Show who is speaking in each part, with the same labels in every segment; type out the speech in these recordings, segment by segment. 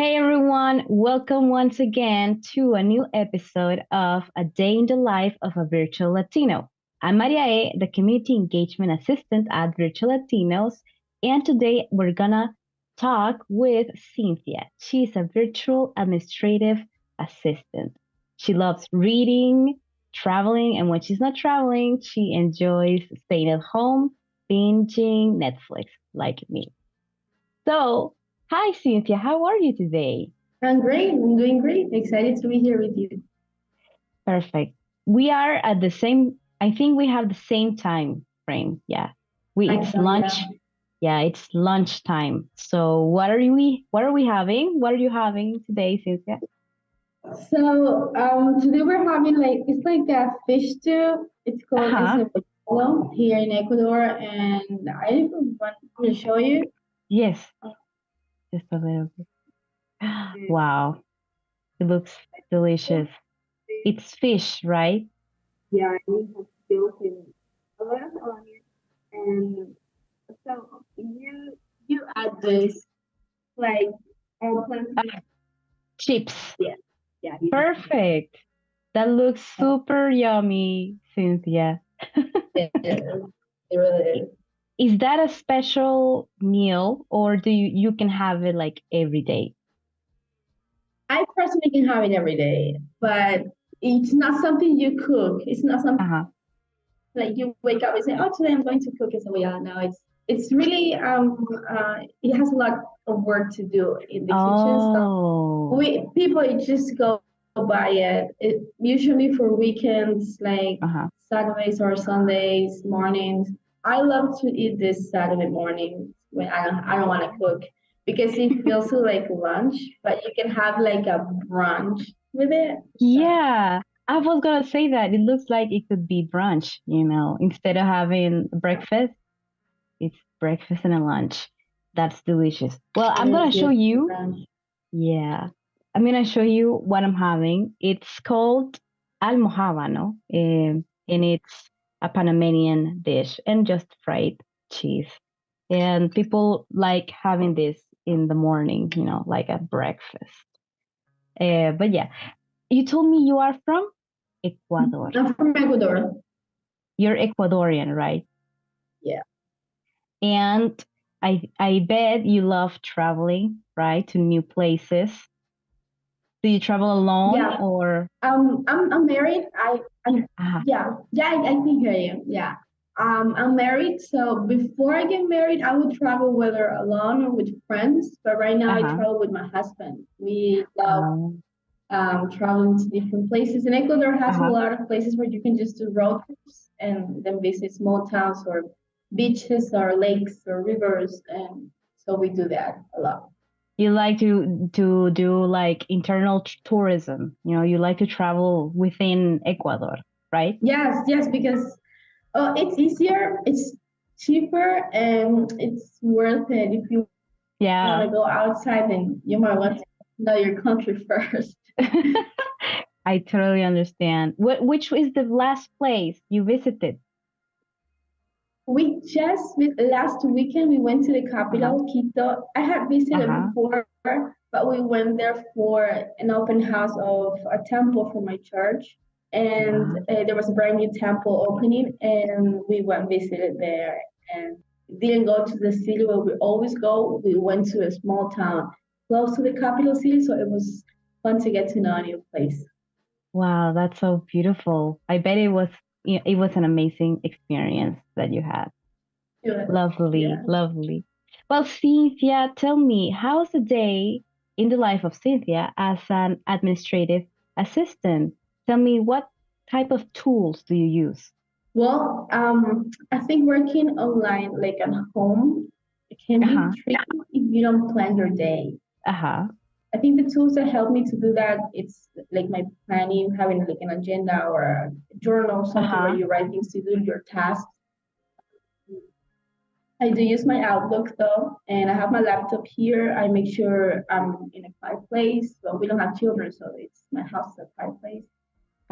Speaker 1: Hey everyone, welcome once again to a new episode of A Day in the Life of a Virtual Latino. I'm Maria A, the Community Engagement Assistant at Virtual Latinos, and today we're gonna talk with Cinthia. She's a virtual administrative assistant. She loves reading, traveling, and when she's not traveling, she enjoys staying at home, binging Netflix like me. So, hi Cynthia, how are you today?
Speaker 2: I'm great. I'm doing great. Excited to be here with you.
Speaker 1: Perfect. We are at the same, I think we have the same time frame. Yeah.
Speaker 2: I
Speaker 1: It's
Speaker 2: know,
Speaker 1: lunch.
Speaker 2: yeah.
Speaker 1: Yeah, it's lunchtime. So what are we having? What are you having today, Cynthia?
Speaker 2: Today we're having it's like a fish stew. It's called
Speaker 1: Uh-huh.
Speaker 2: encebollado here in Ecuador, and I want to show you.
Speaker 1: Yes, just a little bit. Wow, it looks delicious. It's fish, right?
Speaker 2: Yeah, we have built in a lot of onions, and you add this like plenty.
Speaker 1: Ah, chips.
Speaker 2: Yeah, yeah, you just
Speaker 1: Perfect. That looks super yummy, Cynthia.
Speaker 2: yeah, it really is.
Speaker 1: Is that a special meal or do you can have it like every day?
Speaker 2: I personally can have it every day, but it's not something you cook. It's not something
Speaker 1: Uh-huh.
Speaker 2: like you wake up and say, "Oh, today I'm going to cook it." So yeah, no, it's really it has a lot of work to do in the kitchen. So
Speaker 1: Oh.
Speaker 2: we people just go buy it usually for weekends, like
Speaker 1: Uh-huh.
Speaker 2: Saturdays or Sundays mornings. I love to eat this Saturday morning when I don't want to cook because it feels like lunch, but you can have like a brunch with it. So
Speaker 1: Yeah, I was gonna say that. It looks like it could be brunch, instead of having breakfast, it's breakfast and a lunch. That's delicious. Well,
Speaker 2: it
Speaker 1: I'm
Speaker 2: is
Speaker 1: gonna show
Speaker 2: good for
Speaker 1: you.
Speaker 2: brunch.
Speaker 1: Yeah. I'm gonna show you what I'm having. It's called almohábano, and it's a Panamanian dish and just fried cheese. And people like having this in the morning, like a breakfast. But yeah, you told me you are from Ecuador.
Speaker 2: I'm from Ecuador.
Speaker 1: You're Ecuadorian, right?
Speaker 2: Yeah.
Speaker 1: And I bet you love traveling, right, to new places. Do you travel alone
Speaker 2: Yeah.
Speaker 1: or?
Speaker 2: I'm married. I'm
Speaker 1: Ah,
Speaker 2: yeah, I can hear you. Yeah. I'm married, so before I get married, I would travel whether alone or with friends. But right now, I
Speaker 1: uh-huh.
Speaker 2: travel with my husband. We love
Speaker 1: Um,
Speaker 2: traveling to different places, and Ecuador has a
Speaker 1: uh-huh.
Speaker 2: lot of places where you can just do road trips and then visit small towns or beaches or lakes or rivers, and so we do that a lot.
Speaker 1: You like to do like internal tourism. You like to travel within Ecuador, right?
Speaker 2: Yes, yes, because it's easier, it's cheaper, and it's worth it. If you want
Speaker 1: Yeah.
Speaker 2: to go outside, then you might want to know your country first.
Speaker 1: I totally understand. Which is the last place you visited?
Speaker 2: Last weekend, we went to the
Speaker 1: Uh-huh.
Speaker 2: capital, Quito. I had visited
Speaker 1: Uh-huh.
Speaker 2: before, but we went there for an open house of a temple for my church. And
Speaker 1: Uh-huh.
Speaker 2: there was a brand new temple opening, and we went visited there. And didn't go to the city where we always go. We went to a small town close to the capital city, so it was fun to get to know a new place.
Speaker 1: Wow, that's so beautiful. I bet it was an amazing experience that you had.
Speaker 2: Yeah.
Speaker 1: Lovely,
Speaker 2: Yeah.
Speaker 1: lovely. Well, Cynthia, tell me, how's a day in the life of Cynthia as an administrative assistant? Tell me, what type of tools do you use?
Speaker 2: Well, I think working online, like at home, it can be
Speaker 1: Uh-huh.
Speaker 2: tricky if you don't plan your day.
Speaker 1: Uh-huh.
Speaker 2: I think the tools that help me to do that, it's like my planning, having like an agenda or a journal, something where
Speaker 1: Uh-huh.
Speaker 2: you write things to do, your tasks. I do use my Outlook though, and I have my laptop here. I make sure I'm in a quiet place. Well, we don't have children, so it's my house is a quiet place.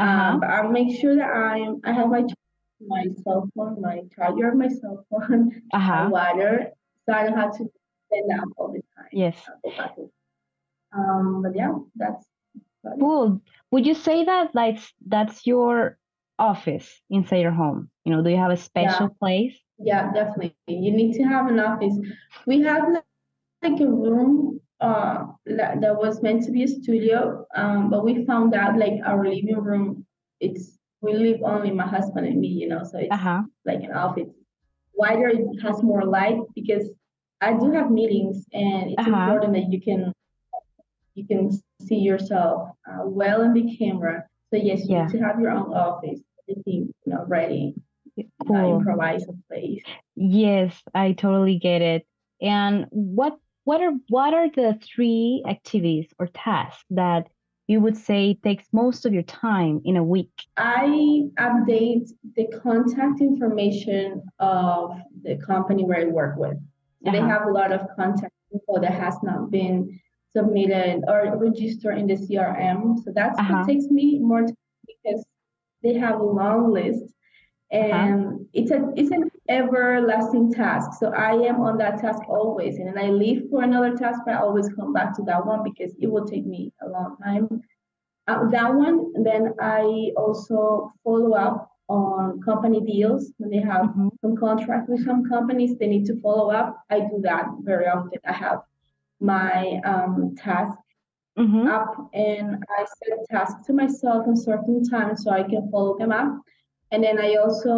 Speaker 1: Uh-huh.
Speaker 2: But I make sure that I have my cell phone, my charger of my cell phone, my
Speaker 1: Uh-huh.
Speaker 2: water, so I don't have to stand up all the time.
Speaker 1: Yes.
Speaker 2: Go back. But yeah, that's about it.
Speaker 1: Cool. Would you say that like that's your office inside your home? Do you have a
Speaker 2: Yeah,
Speaker 1: special place?
Speaker 2: yeah, definitely. You need to have an office. We have like a room that was meant to be a studio, but we found out like our living room, it's we live only my husband and me, so it's
Speaker 1: Uh-huh.
Speaker 2: like an office. Wider, it has more light because I do have meetings, and it's
Speaker 1: Uh-huh.
Speaker 2: important that you can see yourself well in the camera. So yes, you need
Speaker 1: Yeah.
Speaker 2: to have your own office, everything ready,
Speaker 1: Cool.
Speaker 2: improvise a place.
Speaker 1: Yes, I totally get it. And what are the three activities or tasks that you would say takes most of your time in a week?
Speaker 2: I update the contact information of the company where I work with. So they
Speaker 1: Uh-huh.
Speaker 2: have a lot of contact info that has not been submitted or registered in the CRM. So that's what
Speaker 1: Uh-huh.
Speaker 2: takes me more time because they have a long list,
Speaker 1: Uh-huh.
Speaker 2: and it's an everlasting task. So I am on that task always, and then I leave for another task, but I always come back to that one because it will take me a long time. That one, then I also follow up on company deals when they have
Speaker 1: Mm-hmm.
Speaker 2: some contract with some companies. They need to follow up. I do that very often. I have my task
Speaker 1: Mm-hmm.
Speaker 2: up, and I set tasks to myself in certain times so I can follow them up. And then I also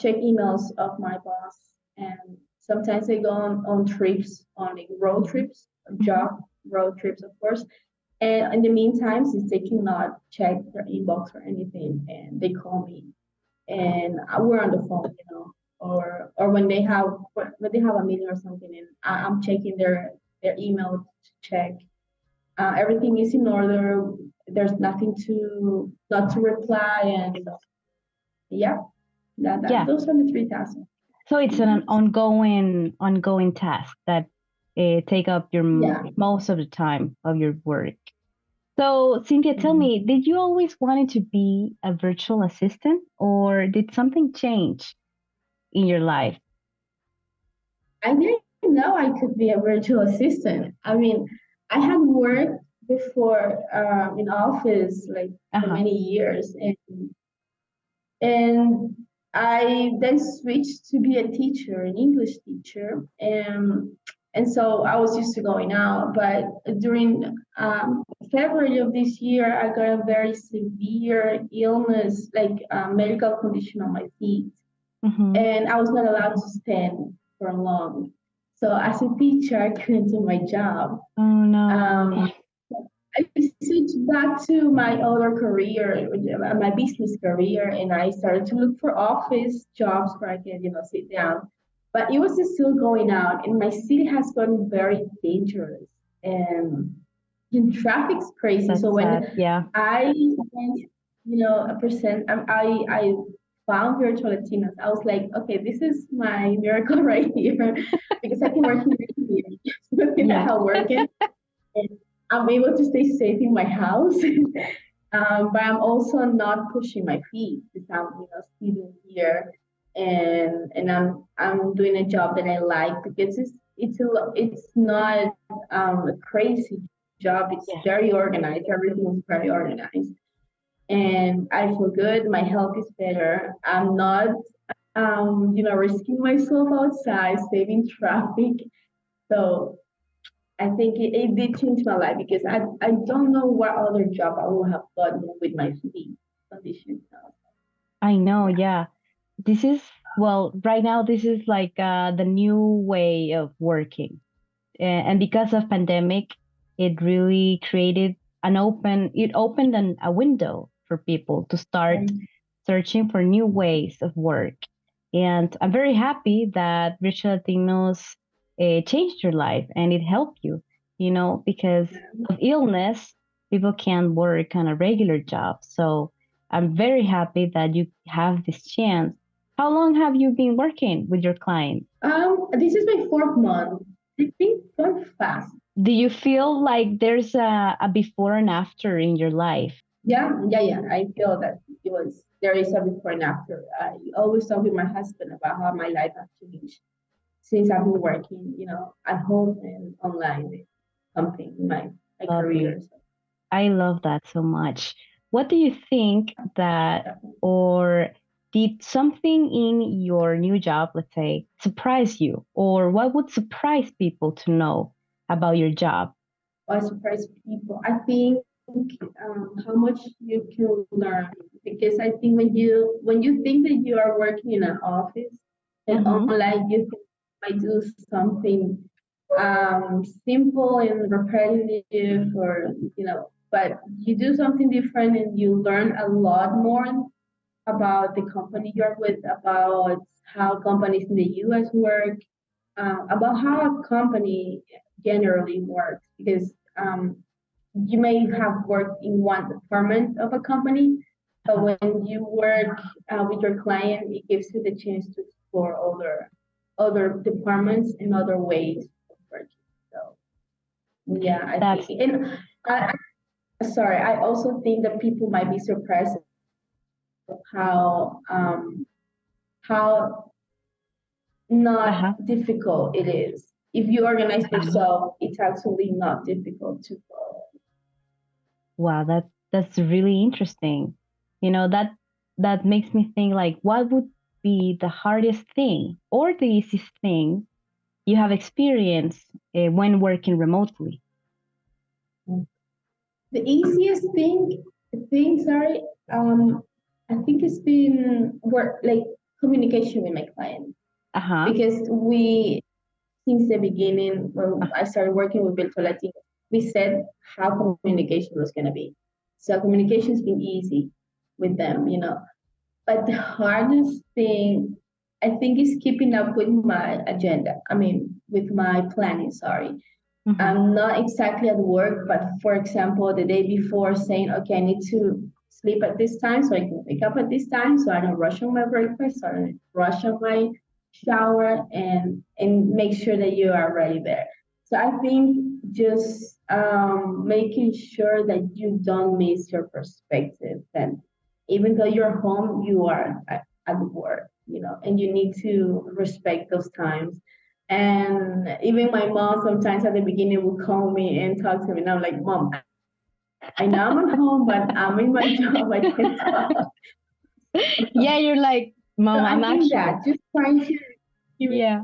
Speaker 2: check emails of my boss. And sometimes I go on trips, on like road trips,
Speaker 1: Mm-hmm.
Speaker 2: job road trips, of course. And in the meantime, since they cannot check their inbox or anything, and they call me, and we're on the phone, or when they have a meeting or something, and I'm checking their email to check everything is in order. There's nothing to not to reply, and yeah, that
Speaker 1: Yeah.
Speaker 2: those are the three tasks.
Speaker 1: So it's an
Speaker 2: Mhm.
Speaker 1: ongoing task that take up your
Speaker 2: Yeah.
Speaker 1: most of the time of your work. So, Cynthia, tell
Speaker 2: Mhm.
Speaker 1: me, did you always wanted to be a virtual assistant, or did something change in your life?
Speaker 2: I didn't know I could be a virtual assistant. I mean, I had worked before in office like for
Speaker 1: Uh-huh.
Speaker 2: many years, and I then switched to be a teacher, an English teacher, and so I was used to going out. But during February of this year, I got a very severe illness, like medical condition on my feet,
Speaker 1: Mm-hmm.
Speaker 2: and I was not allowed to stand for long. So as a teacher, I couldn't do my job.
Speaker 1: Oh no.
Speaker 2: Um, I switched back to my other career, my business career, and I started to look for office jobs where I can, sit down. But it was still going out, and my city has gotten very dangerous, and traffic's crazy. So
Speaker 1: That's sad.
Speaker 2: when
Speaker 1: Yeah.
Speaker 2: I went, a percent, I found Virtual Latinos. I was like, okay, this is my miracle right here, because I can work in here
Speaker 1: Yeah.
Speaker 2: without working, and I'm able to stay safe in my house. But I'm also not pushing my feet because I'm, sitting here, and I'm doing a job that I like because it's not a crazy job. It's
Speaker 1: Yeah.
Speaker 2: very organized. Everything is very organized, and I feel good. My health is better. I'm not risking myself outside, saving traffic. So I think it did change my life because I don't know what other job I would have gotten with my feet condition. So,
Speaker 1: I know.
Speaker 2: yeah.
Speaker 1: Yeah. This is, well, right now, this is like the new way of working. And because of pandemic, it really created it opened a window for people to start
Speaker 2: Um,
Speaker 1: searching for new ways of work. And I'm very happy that Virtual Latinos changed your life and it helped you, because of illness, people can't work on a regular job. So I'm very happy that you have this chance. How long have you been working with your clients?
Speaker 2: this is my fourth month. I think gone fast.
Speaker 1: Do you feel like there's a before and after in your life?
Speaker 2: Yeah, yeah, yeah. I feel that there is a before and after. I always talk with my husband about how my life has changed since I've been working, at home and online with something in my my
Speaker 1: Lovely.
Speaker 2: career. So,
Speaker 1: I love that so much. What do you think that,
Speaker 2: definitely.
Speaker 1: or did something in your new job, let's say, surprise you? Or what would surprise people to know about your job?
Speaker 2: I surprise people. I think how much you can learn, because I think when you think that you are working in an office and
Speaker 1: Mm-hmm.
Speaker 2: online, you think might do something simple and repetitive, or but you do something different and you learn a lot more about the company you're with, about how companies in the US work, about how a company generally works. Because you may have worked in one department of a company, but
Speaker 1: Uh-huh.
Speaker 2: when you work with your client, it gives you the chance to explore other departments and other ways of working. So yeah, I think,
Speaker 1: That's
Speaker 2: and sorry, I also think that people might be surprised of how not
Speaker 1: uh-huh.
Speaker 2: difficult it is. If you organize
Speaker 1: Uh-huh.
Speaker 2: yourself, it's actually not difficult to follow.
Speaker 1: Wow, that's really interesting. That makes me think like what would be the hardest thing or the easiest thing you have experienced when working remotely?
Speaker 2: The easiest sorry, I think it's been work like communication with my client,
Speaker 1: Uh-huh.
Speaker 2: because we since the beginning when I started working with Virtual Latino, we said how communication was going to be. So communication's been easy with them. But the hardest thing, I think, is keeping up with my agenda. I mean, with my planning, sorry.
Speaker 1: Mm-hmm.
Speaker 2: I'm not exactly at work, but for example, the day before saying, okay, I need to sleep at this time so I can wake up at this time so I don't rush on my breakfast, so I don't rush on my shower, and make sure that you are already there. So I think just making sure that you don't miss your perspective. And even though you're home, you are at work, and you need to respect those times. And even my mom sometimes at the beginning would call me and talk to me. And I'm like, Mom, I know I'm at home, but I'm in my job. I can't talk.
Speaker 1: Yeah, you're like,
Speaker 2: So
Speaker 1: Mom, I'm
Speaker 2: I think
Speaker 1: actually.
Speaker 2: that just trying to keep it,
Speaker 1: Yeah.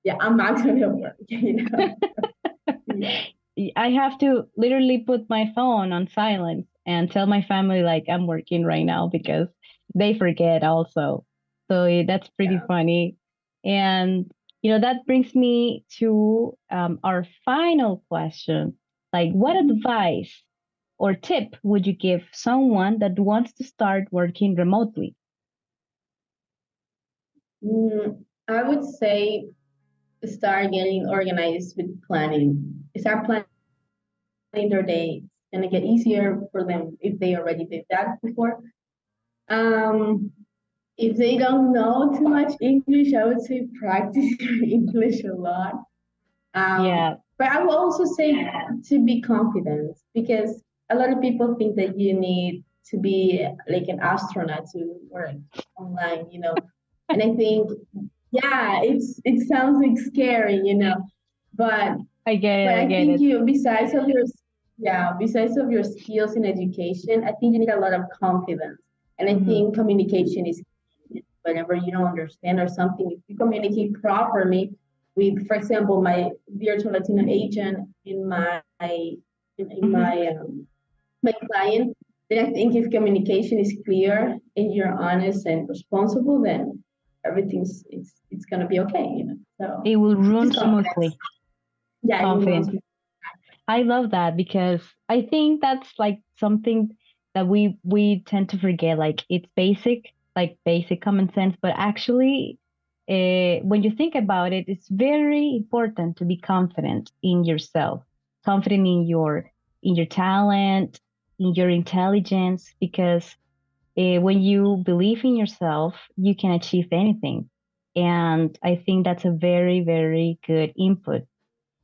Speaker 2: yeah, I'm actually at work. Yeah.
Speaker 1: I have to literally put my phone on silent and tell my family like I'm working right now because they forget also. So that's pretty
Speaker 2: Yeah.
Speaker 1: funny. And that brings me to our final question. Like, what advice or tip would you give someone that wants to start working remotely?
Speaker 2: I would say start getting organized with planning. Start planning their day. It's gonna get easier for them if they already did that before. Um, if they don't know too much English, I would say practice your English a lot.
Speaker 1: Yeah.
Speaker 2: But I will also say to be confident, because a lot of people think that you need to be like an astronaut to work online. And I think, yeah, it sounds like scary, but
Speaker 1: I get it.
Speaker 2: but
Speaker 1: I
Speaker 2: I
Speaker 1: get
Speaker 2: think
Speaker 1: it.
Speaker 2: besides of your skills in education, I think you need a lot of confidence. And I
Speaker 1: Hmm.
Speaker 2: think communication is key. Whenever you don't understand or something, if you communicate properly with, for example, my virtual Latino agent in
Speaker 1: Hmm.
Speaker 2: my client, then I think if communication is clear and you're honest and responsible, then everything's it's gonna be okay. So
Speaker 1: It will run
Speaker 2: just confidence.
Speaker 1: smoothly.
Speaker 2: Yeah, it will run
Speaker 1: Confidence.
Speaker 2: smooth.
Speaker 1: I love that because I think that's like something that we tend to forget. Like it's basic, like basic common sense, but actually, when you think about it, it's very important to be confident in yourself, confident in your talent, in your intelligence, because when you believe in yourself, you can achieve anything. And I think that's a very, very good input.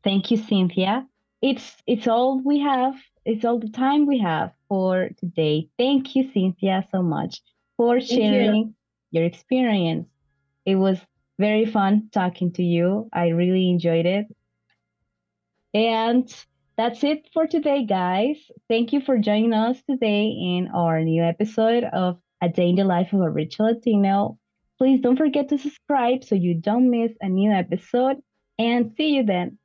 Speaker 1: Thank you, Cynthia. It's all we have. It's all the time we have for today. Thank you, Cynthia, so much for
Speaker 2: Thank you.
Speaker 1: sharing your experience. It was very fun talking to you. I really enjoyed it. And That's it for today, guys. Thank you for joining us today in our new episode of A Day in the Life of a Rich Latino. Please don't forget to subscribe so you don't miss a new episode, and see you then.